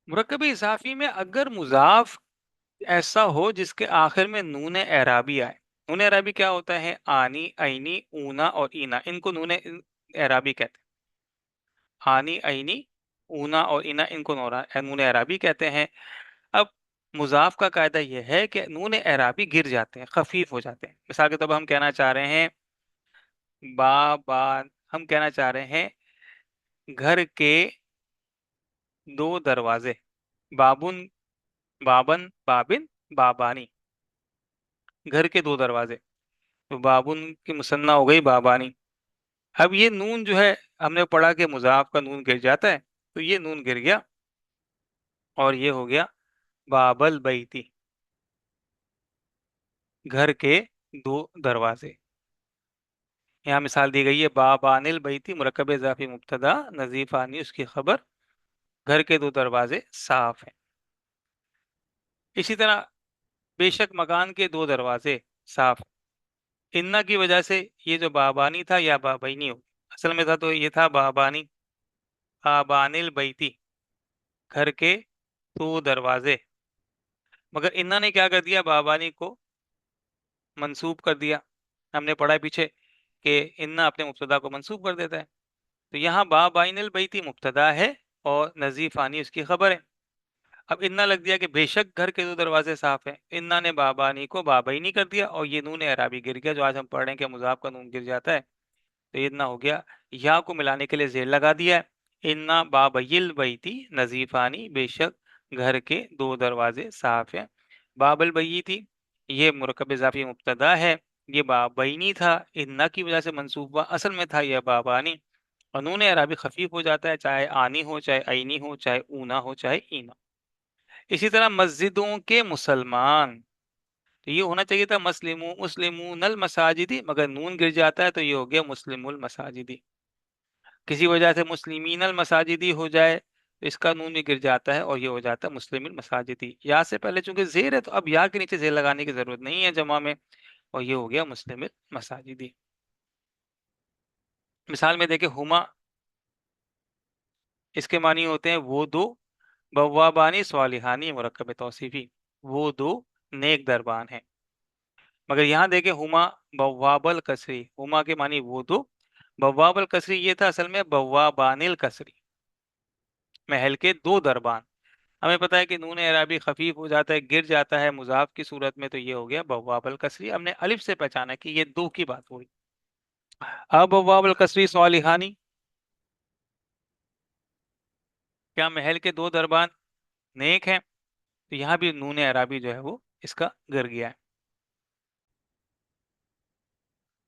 مرکب اضافی میں اگر مضاف ایسا ہو جس کے آخر میں نون اعرابی آئے. نون اعرابی کیا ہوتا ہے؟ آنی، عینی، اونا اور اینا، ان کو نون اعرابی کہتے ہیں. آنی، عینی، اونا اور اینا، ان کو نون اعرابی کہتے ہیں. اب مضاف کا قاعدہ یہ ہے کہ نون اعرابی گر جاتے ہیں، خفیف ہو جاتے ہیں. مثال کے طور پر ہم کہنا چاہ رہے ہیں با، ہم کہنا چاہ رہے ہیں گھر کے دو دروازے. بابن، بابن، بابن، بابانی، گھر کے دو دروازے. تو بابن کی مثنیٰ ہو گئی بابانی. اب یہ نون جو ہے، ہم نے پڑھا کہ مضاف کا نون گر جاتا ہے، تو یہ نون گر گیا اور یہ ہو گیا بابل بیتی، گھر کے دو دروازے. یہاں مثال دی گئی ہے بابان البیتی، مرکب اضافی مبتدا، نظیف آنی اس کی خبر، گھر کے دو دروازے صاف ہیں. اسی طرح بے شک مکان کے دو دروازے صاف. انا کی وجہ سے یہ جو بابانی تھا یا بابینی ہو، اصل میں تھا تو یہ تھا بابانی. بابان البیتی، گھر کے دو دروازے. مگر انا نے کیا کر دیا؟ بابانی کو منسوب کر دیا. ہم نے پڑھا پیچھے کہ انا اپنے مبتدا کو منسوب کر دیتا ہے. تو یہاں بابین البیتی مبتدا ہے اور نظیف آنی اس کی خبر ہے. اب انا لگ دیا کہ بے شک گھر کے دو دروازے صاف ہیں. انا نے بابانی کو بابینی کر دیا اور یہ نون اعرابی گر گیا، جو آج ہم پڑھ رہے ہیں کہ مضاف کا نون گر جاتا ہے. تو یہ اتنا ہو گیا. یا کو ملانے کے لیے زیر لگا دیا ہے. انا بابیل بیتی نظیفانی، بے شک گھر کے دو دروازے صاف ہیں. بابل بیتی یہ مرکب اضافی مبتدا ہے، یہ بابینی تھا، انا کی وجہ سے منصوب ہوا، اصل میں تھا یہ بابانی. اور نون اعرابی خفیف ہو جاتا ہے، چاہے آنی ہو، چاہے عینی ہو، چاہے اونا ہو، چاہے اینا. اسی طرح مسجدوں کے مسلمان، تو یہ ہونا چاہیے تھا مسلمون المساجدی، مگر نون گر جاتا ہے تو یہ ہو گیا مسلم المساجدی. کسی وجہ سے مسلمین المساجدی ہو جائے تو اس کا نون بھی گر جاتا ہے اور یہ ہو جاتا ہے مسلم المساجدی. یا سے پہلے چونکہ زیر ہے تو اب یا کے نیچے زیر لگانے کی ضرورت نہیں ہے جمع میں، اور یہ ہو گیا مسلم المساجدی. مثال میں دیکھیں ہما، اس کے معنی ہوتے ہیں وہ دو، بوابانی صالحانی مرکب توصیفی، وہ دو نیک دربان ہیں. مگر یہاں دیکھیں ہما بواب الکسری، ہما کے معنی وہ دو، بواب الکسری یہ تھا اصل میں بوابان الکسری، محل کے دو دربان. ہمیں پتہ ہے کہ نون اعرابی خفیف ہو جاتا ہے، گر جاتا ہے مضاف کی صورت میں، تو یہ ہو گیا بواب الکسری. ہم نے الف سے پہچانا کہ یہ دو کی بات ہوئی. اب بواب الکسری صالحانی، کیا محل کے دو دربان نیک ہیں؟ تو یہاں بھی نون اعرابی جو ہے وہ اس کا گر گیا ہے.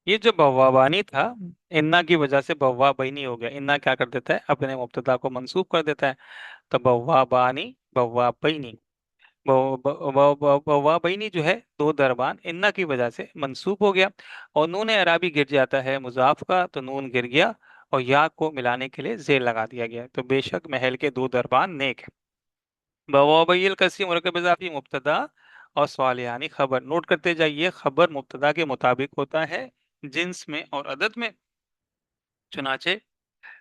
یہ جو بوابانی تھا، انا کی وجہ سے بوابینی ہو گیا. انا کیا کر دیتا ہے؟ اپنے مبتدا کو منسوب کر دیتا ہے. تو بوابانی، بوابینی، بوابینی جو ہے دو دربان، انا کی وجہ سے منسوب ہو گیا. اور نون اعرابی گر جاتا ہے مضاف کا تو نون گر گیا اور یا کو ملانے کے لیے زیر لگا دیا گیا. تو بے شک محل کے دو دربان نیک ہے. بوابی الکسری مرکب اضافی مبتدا اور صالحانی خبر. نوٹ کرتے جائیے، خبر مبتدا کے مطابق ہوتا ہے جنس میں اور عدد میں. چنانچہ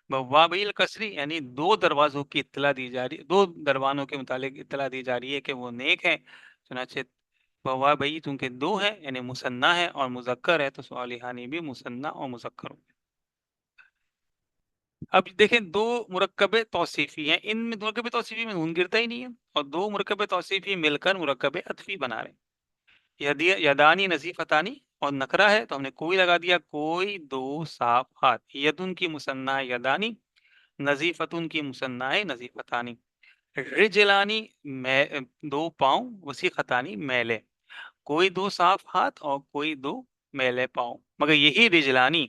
بوابی الکسری یعنی دو دروازوں کی اطلاع دی جا رہی، دو دربانوں کے متعلق اطلاع دی جا رہی ہے کہ وہ نیک ہیں. چنانچہ بوابی چونکہ دو ہے یعنی مثنیٰ ہے اور مذکر ہے، تو صالحانی بھی مثنیٰ اور مذکر ہو. اب دیکھیں دو مرکب توصیفی ہیں، ان میں مرکب توصیفی میں نون گرتا ہی نہیں ہے، اور دو مرکب توصیفی مل کر مرکب عطفی بنا رہے ہیں. یدانی نظیفتانی اور نکرہ ہے تو ہم نے کوئی لگا دیا، کوئی دو صاف ہاتھ. یدن کی مثنیٰ یدانی، نظیفتن کی مثنیٰ نظیفتانی. رجلانی دو پاؤں، وسیختانی میلے، کوئی دو صاف ہاتھ اور کوئی دو میلے پاؤں. مگر یہی رجلانی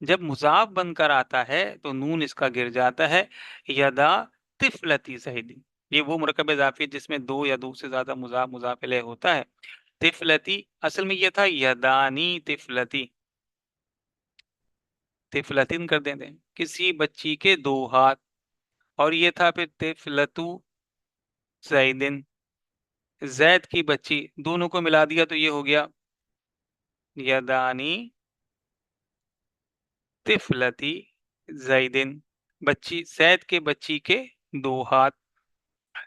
جب مضاف بن کر آتا ہے تو نون اس کا گر جاتا ہے. یدا طفلتی زہدی، یہ وہ مرکب اضافی جس میں دو یا دو سے زیادہ مضاف مضاف الیہ ہوتا ہے. طفلتی اصل میں یہ تھا یدانی طفلتی، طفلتن کر دیتے ہیں کسی بچی کے دو ہاتھ، اور یہ تھا پھر طفلتو زیدن، زید کی بچی. دونوں کو ملا دیا تو یہ ہو گیا یدانی طفلتی زیدن، بچی زید کے بچی کے دو ہاتھ.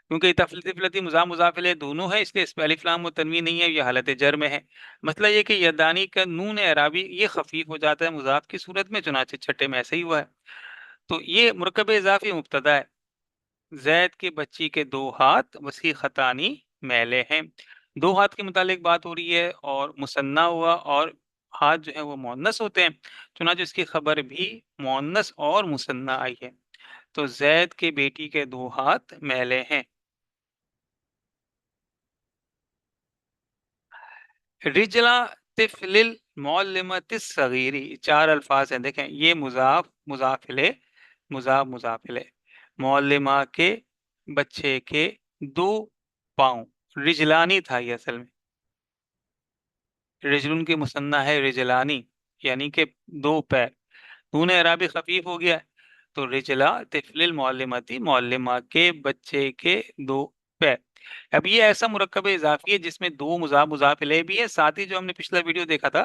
کیونکہ تفلتی مضاف مضاف الیہ دونوں ہے، اس لیے اس پہ الف لام و تنوین نہیں ہے، یہ حالت جر میں ہے۔ مسئلہ یہ کہ یدانی کا نون اعرابی یہ خفیف ہو جاتا ہے مضاف کی صورت میں، چنانچہ چھٹے میں ایسے ہی ہوا ہے۔ تو یہ مرکب اضافی مبتدا ہے۔ زید کے بچی کے دو ہاتھ وسیع خطانی میلے ہیں۔ دو ہاتھ کے متعلق بات ہو رہی ہے اور مثنیٰ ہوا، اور ہاتھ جو ہے وہ مؤنث ہوتے ہیں، چنانچہ اس کی خبر بھی مؤنث اور مثنیٰ آئی ہے۔ تو زید کے بیٹی کے دو ہاتھ میلے ہیں۔ رجلا طفل المعلمۃ الصغیری، چار الفاظ ہیں، دیکھیں یہ مضاف مضاف الیہ مضاف مضاف الیہ، معلمہ کے بچے کے دو پاؤں، رجلانی تھا یہ اصل میں، رجلن کی مثنیٰ ہے رجلانی، یعنی کہ دو پیر، نون اعرابی خفیف ہو گیا ہے، تو رجلا طفل المعلمتی، معلمہ کے بچے کے دو پیر۔ اب یہ ایسا مرکب اضافی ہے جس میں دو مضاف مضاف الیہ بھی ہے، ساتھ ہی جو ہم نے پچھلا ویڈیو دیکھا تھا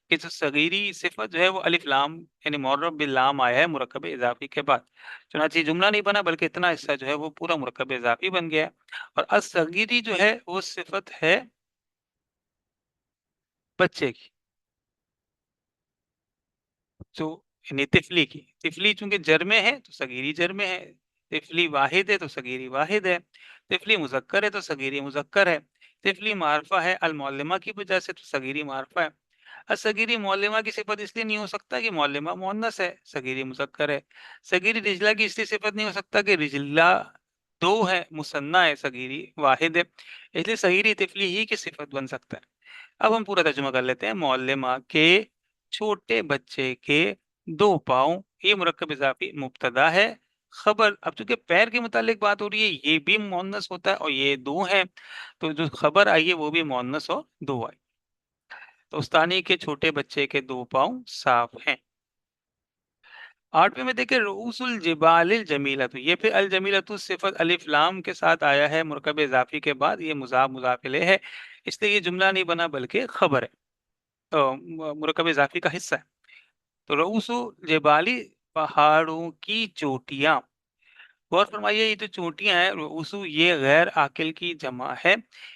کہ جو صغیری صفت جو ہے وہ الف لام یعنی معرب باللام آیا ہے مرکب اضافی کے بعد، چنانچہ یہ جملہ نہیں بنا بلکہ اتنا حصہ جو ہے وہ پورا مرکب اضافی بن گیا ہے۔ اور الصغیری جو ہے وہ صفت ہے بچے کی، جو یعنی تفلی کی، تفلی چونکہ جر میں ہے تو صغیری جر میں ہے، تفلی واحد ہے تو صغیری واحد ہے، تفلی مذکر ہے تو صغیری مذکر ہے، تفلی معرفہ ہے المعلمہ کی وجہ سے تو صغیری معرفہ ہے۔ صغیری معلمہ کی صفت اس لیے نہیں ہو سکتا کہ معلمہ مؤنث ہے، صغیری مذکر ہے۔ صغیری رجلہ کی اس لیے صفت نہیں ہو سکتا کہ رجلہ دو ہے، مثنیٰ ہے، صغیری واحد ہے، اس لیے صغیری تفلی ہی کی صفت بن سکتا ہے۔ اب ہم پورا ترجمہ کر لیتے ہیں۔ معلمہ کے چھوٹے بچے کے دو پاؤں، یہ مرکب اضافی مبتدا ہے۔ خبر، اب چونکہ پیر کے متعلق بات ہو رہی ہے، یہ بھی مؤنث ہوتا ہے اور یہ دو ہیں، تو جو خبر آئی ہے وہ بھی مؤنث اور دو آئی۔ تو استانی کے چھوٹے بچے کے دو پاؤں صاف ہیں۔ آٹھویں میں دیکھیں رؤوس الجبال الجمیلۃ، یہ پھر الجمیلۃ صفت الف لام کے ساتھ آیا ہے مرکب اضافی کے بعد، یہ مضاف مضاف الیہ ہے، اس لیے یہ جملہ نہیں بنا بلکہ خبر ہے، مرکب اضافی کا حصہ ہے۔ تو رؤوس جبالی، پہاڑوں کی چوٹیاں، غور فرمائیے یہ جو چوٹیاں ہیں رؤوس، یہ غیر عاقل کی جمع ہے،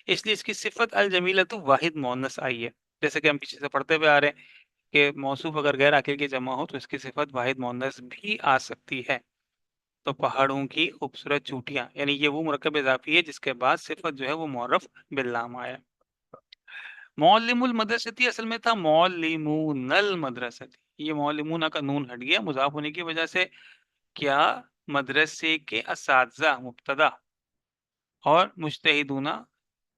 اس لیے اس کی صفت الجمیلۃ واحد مؤنث آئی ہے، جیسے کہ ہم پیچھے سے پڑھتے ہوئے آ رہے ہیں کہ موصوف اگر غیر عاقل کی جمع ہو تو اس کی صفت واحد مؤنث بھی آ سکتی ہے۔ تو پہاڑوں کی خوبصورت چوٹیاں، یعنی یہ وہ مرکب اضافی ہے جس کے بعد صفت جو ہے وہ معرف باللام آیا۔ معلم المدرستی اصل میں تھا معلمون المدرستی، یہ معلمون کا نون ہٹ گیا مضاف ہونے کی وجہ سے۔ کیا؟ مدرسے کے اساتذہ مبتدا اور مجتہدون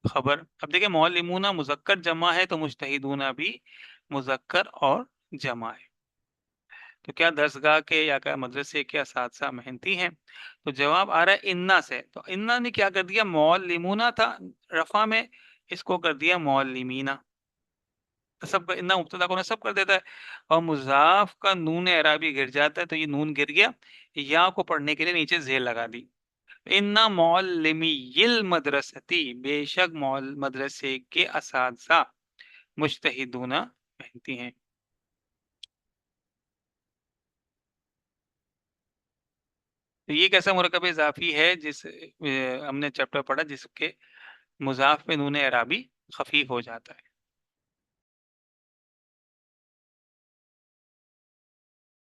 خبر۔ اب دیکھیں معلمون مذکر جمع ہے تو مجتہدون بھی مذکر اور جمع ہے، تو کیا درسگاہ کے یا کیا مدرسے کے اساتذہ محنتی ہیں؟ تو جواب آ رہا ہے انا سے، تو انا نے کیا کر دیا، معلمون تھا رفع میں، اس کو کر دیا معلمینا، سب کا انا مبتدا کو نصب کر دیتا ہے، اور مضاف کا نون اعرابی گر جاتا ہے، تو یہ نون گر گیا، یا کو پڑھنے کے لیے نیچے زیر لگا دی۔ انا معلمی المدرستی، بے شک مدرسے کے اساتذہ مجتہدون محنتی ہیں۔ تو یہ کیسا مرکب اضافی ہے جس ہم نے چیپٹر پڑھا جس کے مضاف میں نون اعرابی خفیف ہو جاتا ہے۔